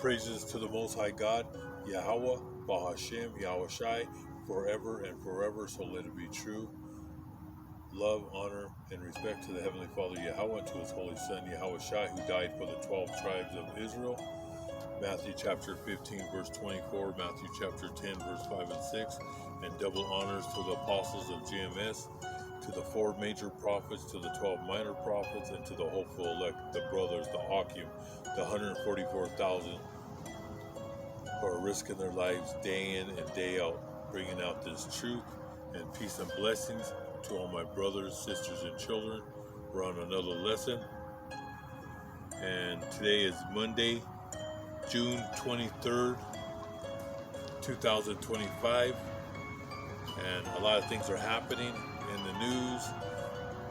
praises to the Most High God, Yahweh, Bahashem, Yahushai, forever and forever, so let it be true. Love, honor, and respect to the Heavenly Father, Yahweh, and to His Holy Son, Yahushai, who died for the 12 tribes of Israel. Matthew chapter 15, verse 24, Matthew chapter 10, verse 5 and 6, and double honors to the apostles of GMS, to the 4 major prophets, to the 12 minor prophets, and to the hopeful elect, the brothers, the Akim, the 144,000 who are risking their lives day in and day out, bringing out this truth, and peace and blessings to all my brothers, sisters, and children. We're on another lesson, and today is Monday, June 23rd, 2025, and a lot of things are happening in the news.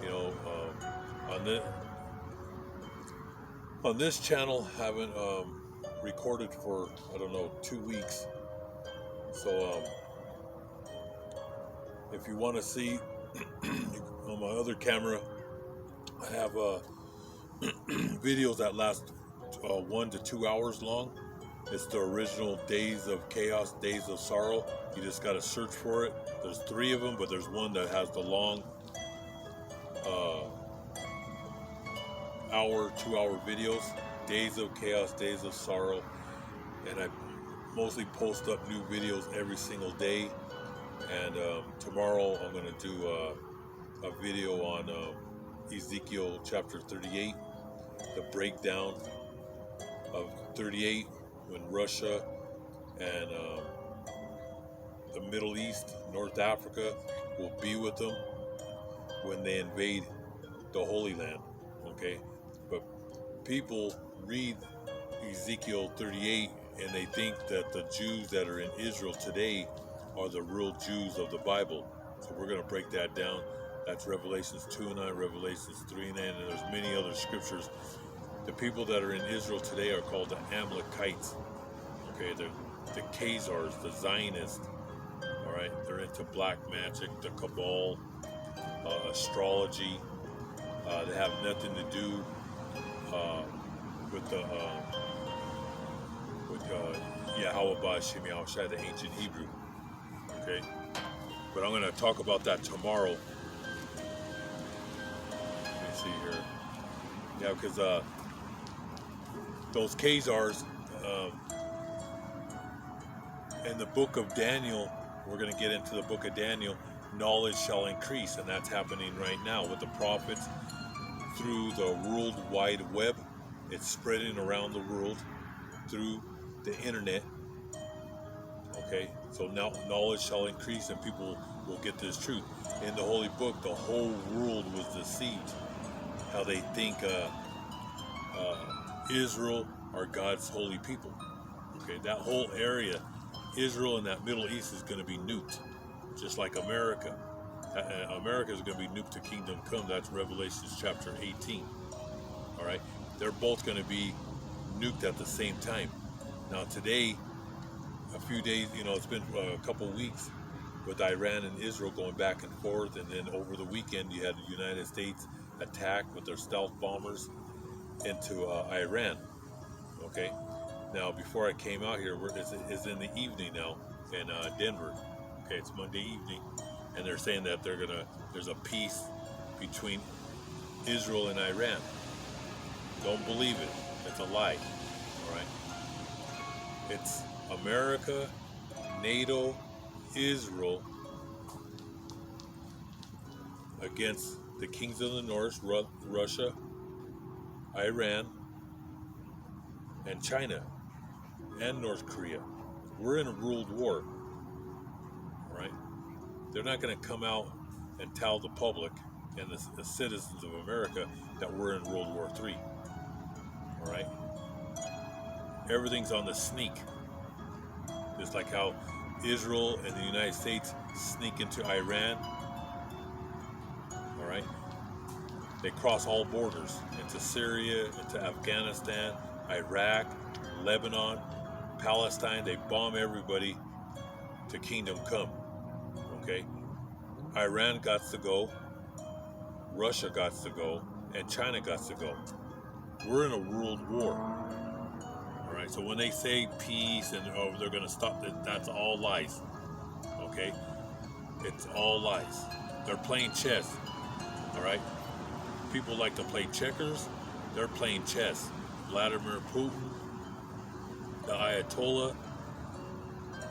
You know, on this channel, haven't recorded for, I don't know, 2 weeks. So if you want to see on my other camera, I have videos that last 1 to 2 hours long. It's the original Days of Chaos, Days of Sorrow. You just got to search for it. There's 3 of them, but there's one that has the long hour, 2-hour videos. Days of Chaos, Days of Sorrow. And I mostly post up new videos every single day. And tomorrow I'm going to do a video on Ezekiel chapter 38, the breakdown of 38, when Russia and the Middle East, North Africa will be with them when they invade the Holy Land. Okay, but people read Ezekiel 38 and they think that the Jews that are in Israel today are the real Jews of the Bible. So we're going to break that down. That's Revelations 2:9, Revelations 3:9, and there's many other scriptures. The people that are in Israel today are called the Amalekites. Okay, they're the Khazars, the Zionists. All right, they're into black magic, the Cabal, astrology. They have nothing to do with Yahweh Ba'Shem Yahushai, the ancient Hebrew. Okay, but I'm going to talk about that tomorrow. Let me see here. Yeah, because those Khazars, in the book of Daniel, we're going to get into the book of Daniel, knowledge shall increase, and that's happening right now with the prophets through the World Wide Web. It's spreading around the world through the internet. Okay, so now knowledge shall increase and people will get this truth. In the Holy Book, the whole world was deceived. How they think Israel are God's holy people. Okay, that whole area, Israel and that Middle East, is going to be nuked, just like America. America is going to be nuked to kingdom come. That's Revelation chapter 18. All right, they're both going to be nuked at the same time. Now today, a few days, you know, it's been a couple weeks with Iran and Israel going back and forth, and then over the weekend you had the United States attack with their stealth bombers into Iran. Okay, now before I came out here, it's in the evening now in Denver. Okay, it's Monday evening, and they're saying that there's a peace between Israel and Iran. Don't believe it. It's a lie. All right, it's America, NATO, Israel against the kings of the north, Russia, Iran, and China, and North Korea. We're in a world war. All right? They're not going to come out and tell the public and the citizens of America that we're in World War III. All right? Everything's on the sneak. Just like how Israel and the United States sneak into Iran. All right? They cross all borders into Syria, into Afghanistan, Iraq, Lebanon, Palestine. They bomb everybody to kingdom come. Okay? Iran got to go, Russia got to go, and China got to go. We're in a world war. All right? right. So when they say peace and they're going to stop, that's all lies. Okay, it's all lies. They're playing chess. All right. People like to play checkers. They're playing chess. Vladimir Putin, the Ayatollah,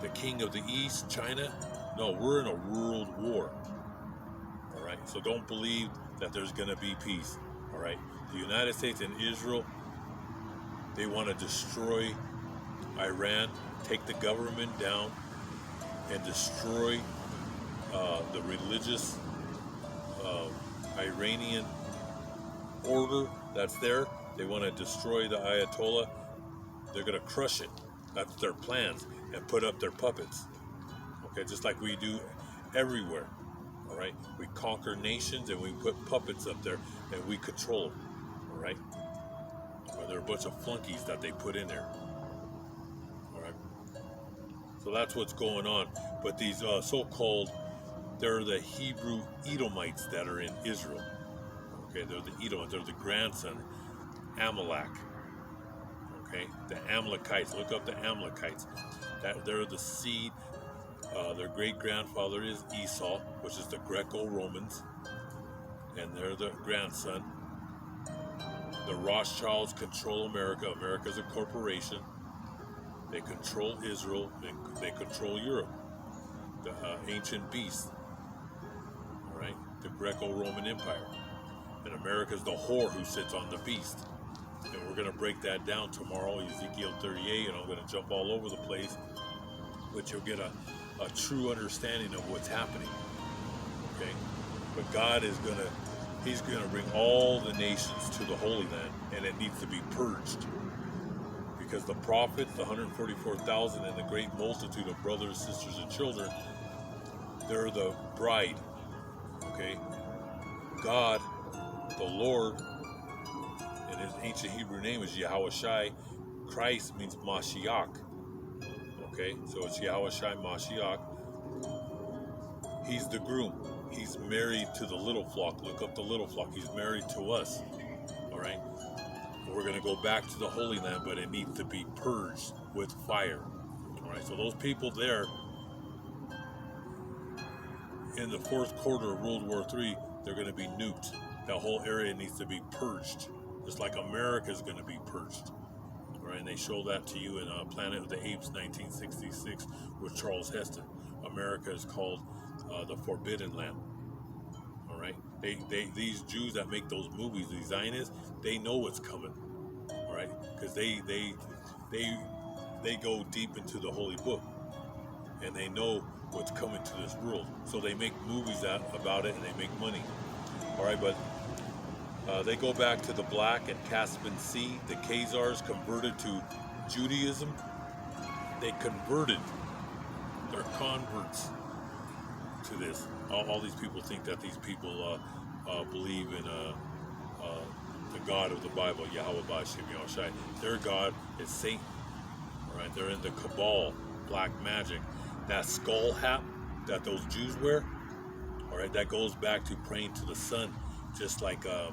the king of the East, China. No, we're in a world war. All right. So don't believe that there's going to be peace. All right. The United States and Israel, they want to destroy Iran, take the government down, and destroy the religious Iranian order that's there. They want to destroy the Ayatollah. They're going to crush it. That's their plans, and put up their puppets. Okay, just like we do everywhere. All right, we conquer nations and we put puppets up there and we control them. All right, well, there are a bunch of flunkies that they put in there. All right, so that's what's going on. But these so-called, they're the Hebrew Edomites that are in Israel. Okay, they're the Edomites. They're the grandson, Amalek. Okay, the Amalekites. Look up the Amalekites. They're the seed. Their great-grandfather is Esau, which is the Greco-Romans, and they're the grandson. The Rothschilds control America. America's a corporation. They control Israel. They control Europe. The ancient beast. All right, the Greco-Roman Empire. And America's the whore who sits on the beast. And we're going to break that down tomorrow, Ezekiel 38, and I'm going to jump all over the place. But you'll get a true understanding of what's happening. Okay? But God is going to, He's going to bring all the nations to the Holy Land, and it needs to be purged. Because the prophets, the 144,000, and the great multitude of brothers, sisters, and children, they're the bride. Okay? God, the Lord, and his ancient Hebrew name is Yahushai. Christ means Mashiach. Okay, so it's Yahushai Mashiach. He's the groom. He's married to the little flock. Look up the little flock. He's married to us. All right? We're going to go back to the Holy Land, but it needs to be purged with fire. All right, so those people there in the fourth quarter of World War III, they're going to be nuked. That whole area needs to be purged, just like America is going to be purged. All right, and they show that to you in Planet of the Apes, 1966, with Charles Heston. America is called the Forbidden Land. All right, these Jews that make those movies, these Zionists, they know what's coming. All right, because they go deep into the Holy Book, and they know what's coming to this world. So they make movies about it, and they make money. All right, but they go back to the Black and Caspian Sea. The Khazars converted to Judaism. They converted. They're converts to this. All these people think that these people believe in the God of the Bible, Yahweh Ba'Shem Yahushai. Their God is Satan. All right, they're in the Cabal, black magic. That skull hat that those Jews wear, all right, that goes back to praying to the sun, just like the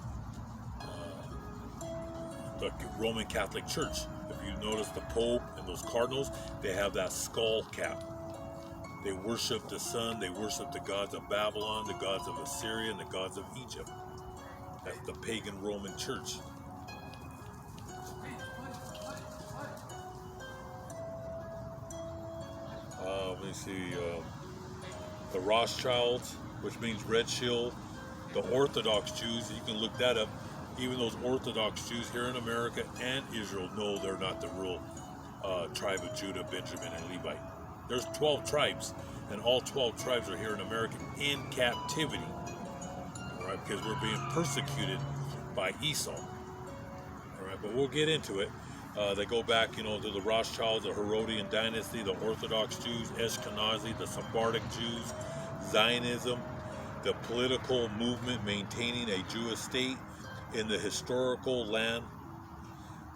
Roman Catholic Church. If you notice the Pope and those cardinals, they have that skull cap. They worship the sun, they worship the gods of Babylon, the gods of Assyria, and the gods of Egypt. That's the pagan Roman Church. Let me see. The Rothschilds, which means red shield. The Orthodox Jews, you can look that up. Even those Orthodox Jews here in America and Israel know they're not the real tribe of Judah, Benjamin, and Levi. There's 12 tribes, and all 12 tribes are here in America in captivity. All right, because we're being persecuted by Esau. All right, but we'll get into it. They go back, to the Rothschilds, the Herodian dynasty, the Orthodox Jews, Ashkenazi, the Sephardic Jews, Zionism, the political movement maintaining a Jewish state in the historical land,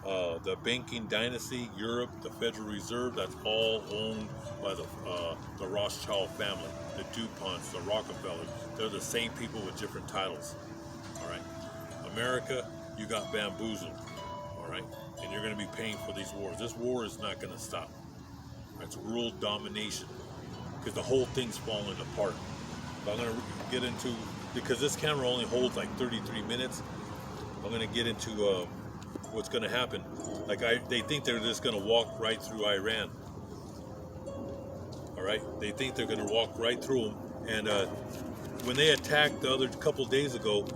the banking dynasty, Europe, the Federal Reserve, that's all owned by the Rothschild family, the DuPonts, the Rockefellers. They're the same people with different titles. All right. America, you got bamboozled. All right, and you're going to be paying for these wars. This war is not going to stop. It's world domination because the whole thing's falling apart. But I'm going to get into, because this camera only holds like 33 minutes, I'm going to get into what's going to happen. Like they think they're just going to walk right through Iran. All right, they think they're going to walk right through them. And when they attacked the other couple days ago,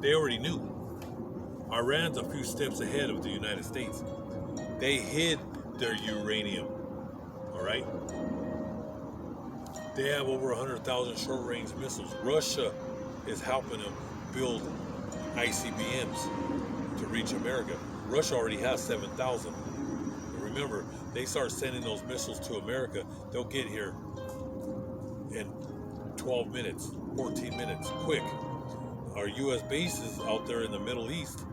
they already knew. Iran's a few steps ahead of the United States. They hid their uranium. All right. They have over 100,000 short-range missiles. Russia is helping them build ICBMs to reach America. Russia already has 7,000. Remember, they start sending those missiles to America, they'll get here in 12 minutes, 14 minutes, quick. Our U.S. bases out there in the Middle East,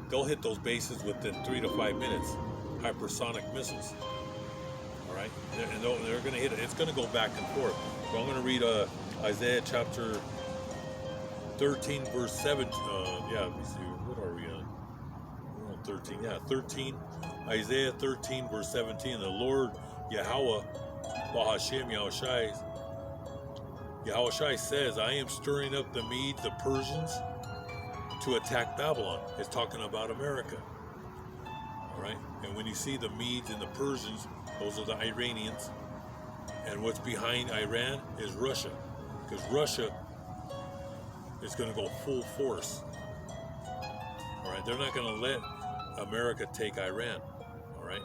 they'll hit those bases within 3 to 5 minutes. Hypersonic missiles. All right, and they're going to hit it. It's going to go back and forth. So I'm going to read Isaiah chapter 13, verse 7. Let me see. What are we on? We're on 13. Yeah, 13. Isaiah 13, verse 17. The Lord Yahweh, Bahashem Yahushai says, I am stirring up the Medes, the Persians, to attack Babylon. It's talking about America. All right, and when you see the Medes and the Persians, those are the Iranians, and what's behind Iran is Russia, because Russia is going to go full force. All right, they're not going to let America take Iran. All right,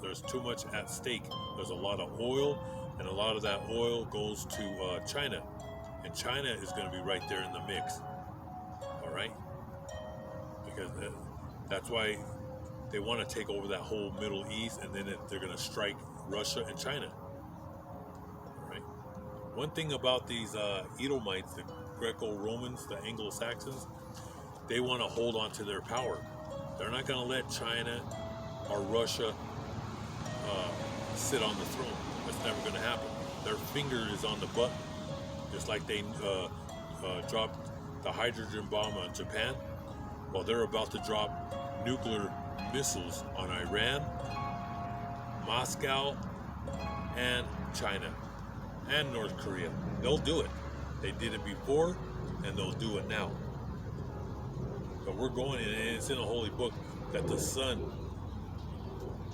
there's too much at stake. There's a lot of oil, and a lot of that oil goes to China, and China is going to be right there in the mix. All right, because that's why they want to take over that whole Middle East, and then they're going to strike Russia and China. All right. One thing about these Edomites, the Greco-Romans, the Anglo-Saxons, they want to hold on to their power. They're not going to let China or Russia sit on the throne. That's never going to happen. Their finger is on the button, just like they dropped the hydrogen bomb on Japan. Well, they're about to drop nuclear missiles on Iran, Moscow, and China, and North Korea. They'll do it. They did it before, and they'll do it now. But we're going, and it's in a holy book, that the sun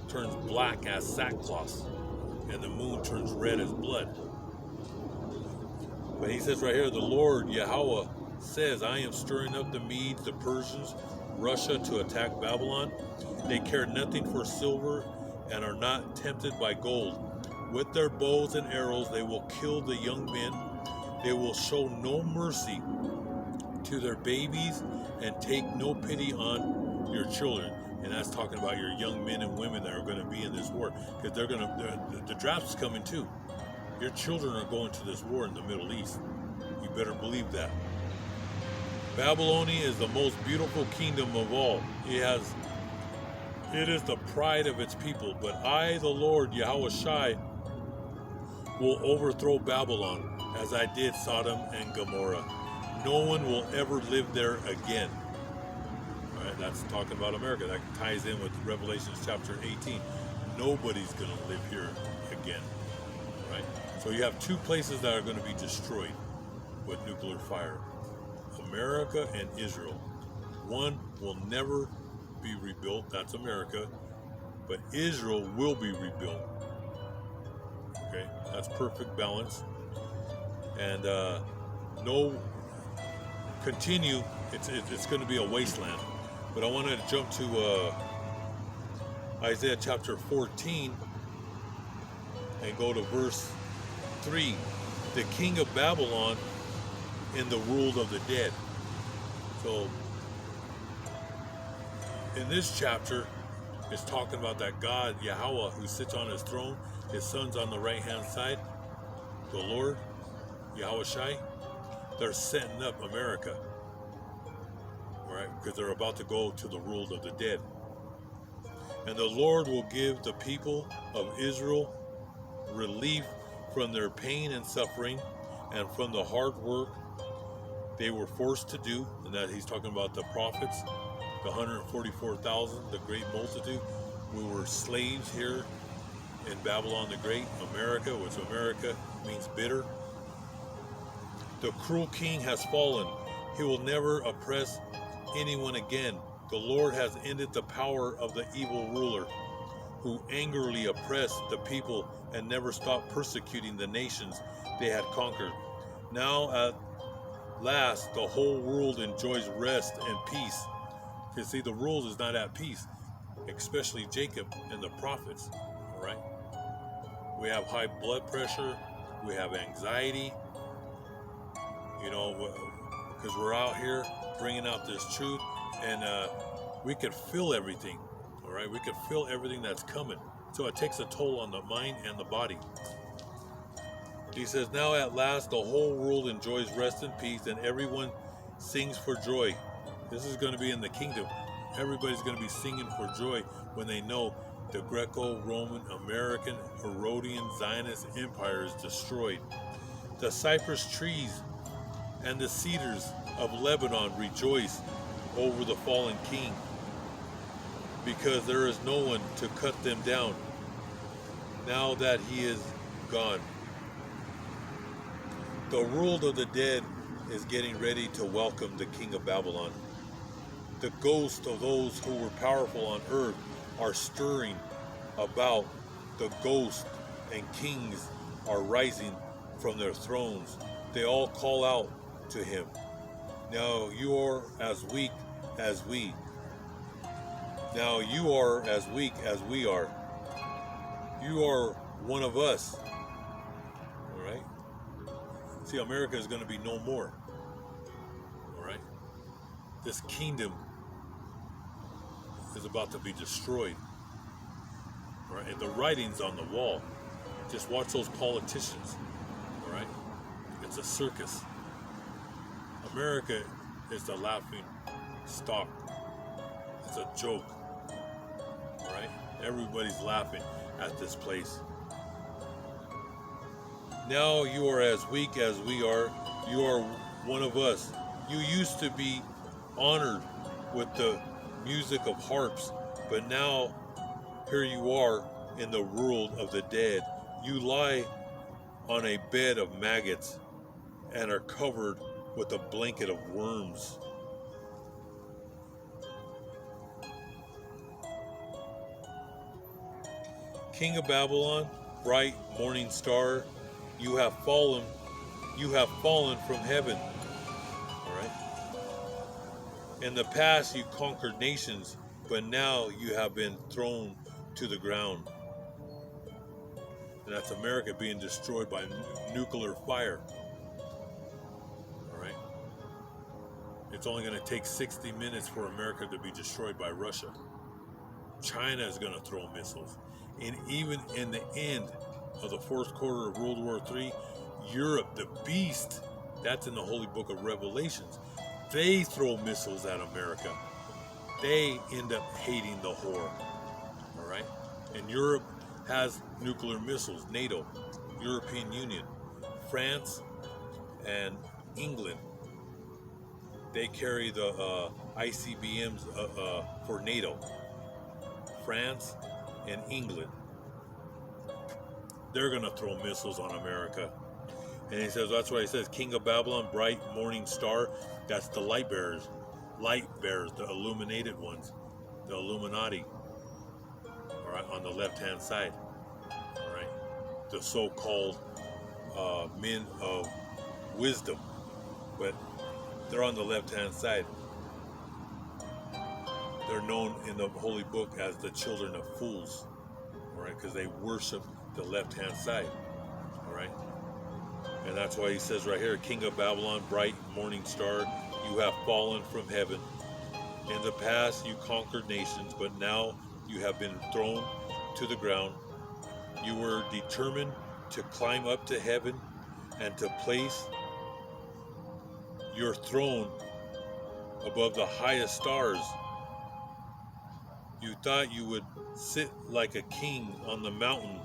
turns black as sackcloth, and the moon turns red as blood. But he says right here, the Lord Yahweh says, I am stirring up the Medes, the Persians, Russia to attack Babylon. They care nothing for silver and are not tempted by gold. With their bows and arrows they will kill the young men. They will show no mercy to their babies and take no pity on your children. And that's talking about your young men and women that are going to be in this war, because the draft's coming too. Your children are going to this war in the Middle East. You better believe that. Babylonia is the most beautiful kingdom of all. It is the pride of its people. But I, the Lord Yahushai, will overthrow Babylon as I did Sodom and Gomorrah. No one will ever live there again. All right, that's talking about America. That ties in with Revelation chapter 18. Nobody's going to live here again. All right. So you have two places that are going to be destroyed with nuclear fire. America and Israel. One will never be rebuilt, that's America, but Israel will be rebuilt. Okay, that's perfect balance. And it's going to be a wasteland. But I want to jump to Isaiah chapter 14 and go to verse 3. The king of Babylon in the rule of the dead. So in this chapter, it's talking about that God, Yahweh, who sits on his throne, his son's on the right hand side, the Lord, Yahushai. They're setting up America, all right, because they're about to go to the rule of the dead. And the Lord will give the people of Israel relief from their pain and suffering and from the hard work they were forced to do, and that he's talking about the prophets, the 144,000, the great multitude. We were slaves here in Babylon the Great, America, which America means bitter. The cruel king has fallen. He will never oppress anyone again. The Lord has ended the power of the evil ruler who angrily oppressed the people and never stopped persecuting the nations they had conquered. Now at last the whole world enjoys rest and peace. You see, the world is not at peace, especially Jacob and the prophets. All right, we have high blood pressure, we have anxiety, because we're out here bringing out this truth, and we can feel everything. All right, we can feel everything that's coming, so it takes a toll on the mind and the body. He says, now at last the whole world enjoys rest and peace, and everyone sings for joy. This is going to be in the kingdom. Everybody's going to be singing for joy when they know the Greco-Roman, American, Herodian, Zionist empire is destroyed. The cypress trees and the cedars of Lebanon rejoice over the fallen king, because there is no one to cut them down now that he is gone. The world of the dead is getting ready to welcome the king of Babylon. The ghosts of those who were powerful on earth are stirring about. The ghosts and kings are rising from their thrones. They all call out to him, now you are as weak as we. Now you are as weak as we are. You are one of us. All right? See, America is going to be no more. All right? This kingdom is about to be destroyed. All right? And the writing's on the wall. Just watch those politicians. All right? It's a circus. America is the laughing stock. It's a joke. All right? Everybody's laughing at this place. Now you are as weak as we are. You are one of us. You used to be honored with the music of harps, but now here you are in the world of the dead. You lie on a bed of maggots and are covered with a blanket of worms. King of Babylon, bright morning star, you have fallen from heaven. All right. In the past you conquered nations, but now you have been thrown to the ground. And that's America being destroyed by nuclear fire. All right. It's only going to take 60 minutes for America to be destroyed by Russia. China is going to throw missiles. And even in the end of the fourth quarter of World War III, Europe, the beast, that's in the Holy Book of Revelations, they throw missiles at America. They end up hating the whore. All right? And Europe has nuclear missiles. NATO, European Union, France, and England. They carry the ICBMs for NATO. France and England. They're going to throw missiles on America. And he says, that's why he says, King of Babylon, bright morning star. That's the light bearers. Light bearers, the illuminated ones. The Illuminati. All right, on the left-hand side. All right. The so-called men of wisdom. But they're on the left-hand side. They're known in the Holy Book as the children of fools. All right, because they worship the left-hand side. All right. And that's why he says right here, King of Babylon, bright morning star, you have fallen from heaven. In the past you conquered nations, but now you have been thrown to the ground. You were determined to climb up to heaven and to place your throne above the highest stars. You thought you would sit like a king on the mountain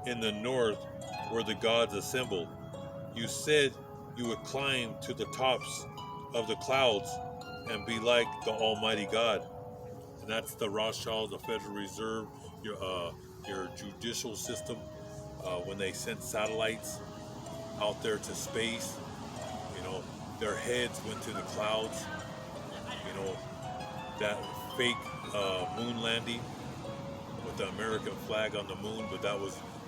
in the north where the gods assembled. You said you would climb to the tops of the clouds and be like the Almighty God. And that's the Rothschilds, the Federal Reserve, your judicial system. When they sent satellites out there to space, you know, their heads went to the clouds. You know, that fake moon landing with the American flag on the moon, but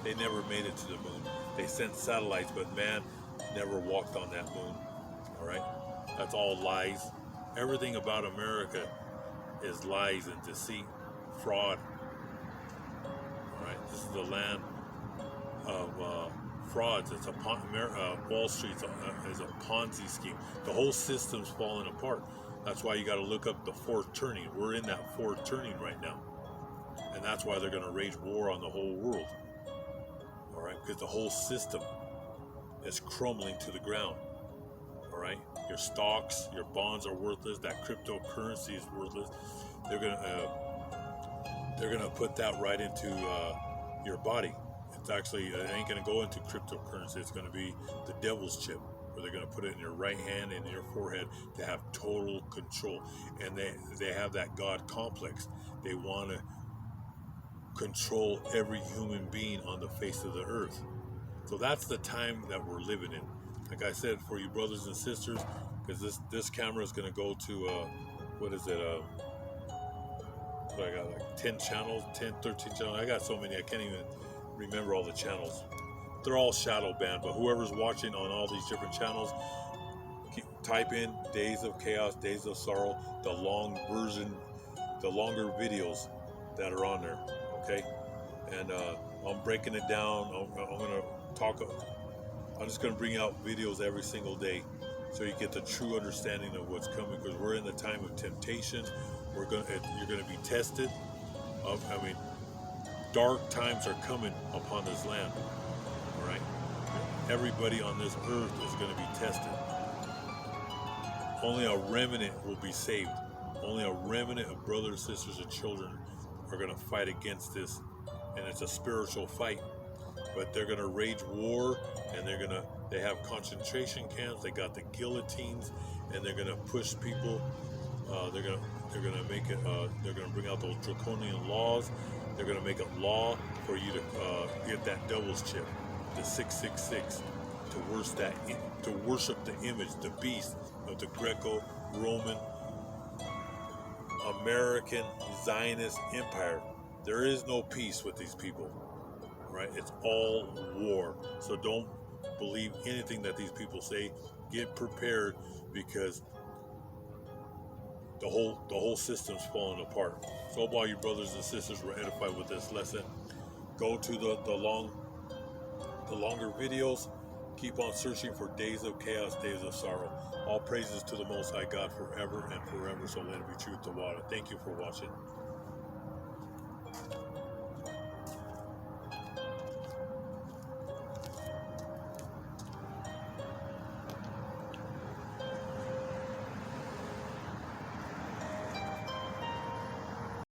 they never made it to the moon. They sent satellites, but man never walked on that moon. All right, that's all lies. Everything about America is lies and deceit, fraud. All right, this is the land of frauds. It's Wall Street is a Ponzi scheme. The whole system's falling apart. That's why you got to look up the fourth turning. We're in that fourth turning right now, and that's why they're going to wage war on the whole world. All right, because the whole system is crumbling to the ground. All right, your stocks, your bonds are worthless. That cryptocurrency is worthless. They're gonna put that right into your body. It's actually it ain't gonna go into cryptocurrency. It's gonna be the devil's chip, where they're gonna put it in your right hand and your forehead to have total control. And they have that God complex. They want to control every human being on the face of the earth. So that's the time that we're living in. Like I said, for you brothers and sisters, because this camera is going to go to, what is it, I got like 10 channels, 10, 13 channels. I got so many, I can't even remember all the channels. They're all shadow banned, but whoever's watching on all these different channels, type in Days of Chaos, Days of Sorrow, the long version, the longer videos that are on there, okay? And I'm breaking it down. I'm going to talk. I'm just going to bring out videos every single day so you get the true understanding of what's coming, because we're in the time of temptation. You're going to be tested. Dark times are coming upon this land. All right, everybody on this earth is going to be tested. Only a remnant will be saved. Only a remnant of brothers, sisters, and children are going to fight against this, and it's a spiritual fight. But they're going to wage war, and they have concentration camps. They got the guillotines, and they're going to push people. They're going to make it. They're going to bring out those draconian laws. They're going to make it law for you to get that devil's chip, the 666, to worship the image, the beast of the Greco-Roman American Zionist Empire. There is no peace with these people. Right? It's all war. So don't believe anything that these people say. Get prepared, because the whole system's falling apart. So hope all you brothers and sisters were edified with this lesson. Go to the longer videos. Keep on searching for Days of Chaos, Days of Sorrow. All praises to the Most High God forever and forever. So let it be truth to water. Thank you for watching.